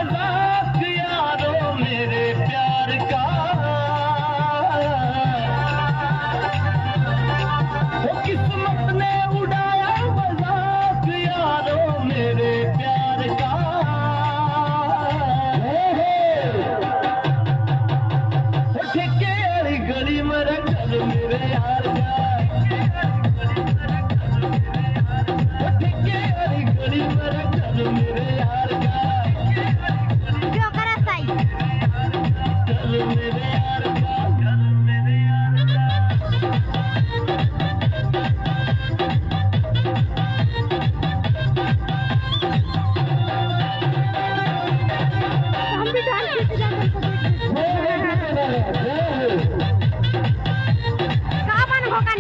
मजाक यारों मेरे प्यार का। वो किस्मत ने उड़ाया मजाक यारों मेरे प्यार का। ठेके वाली गली मेरा घर मेरे यार का। ठेके वाली गली मेरा घर मेरे यार का। जो करा साई घर मेरे यार का। घर मेरे यार का। हम भी डांस सीख जाते हैं। कावन भोकन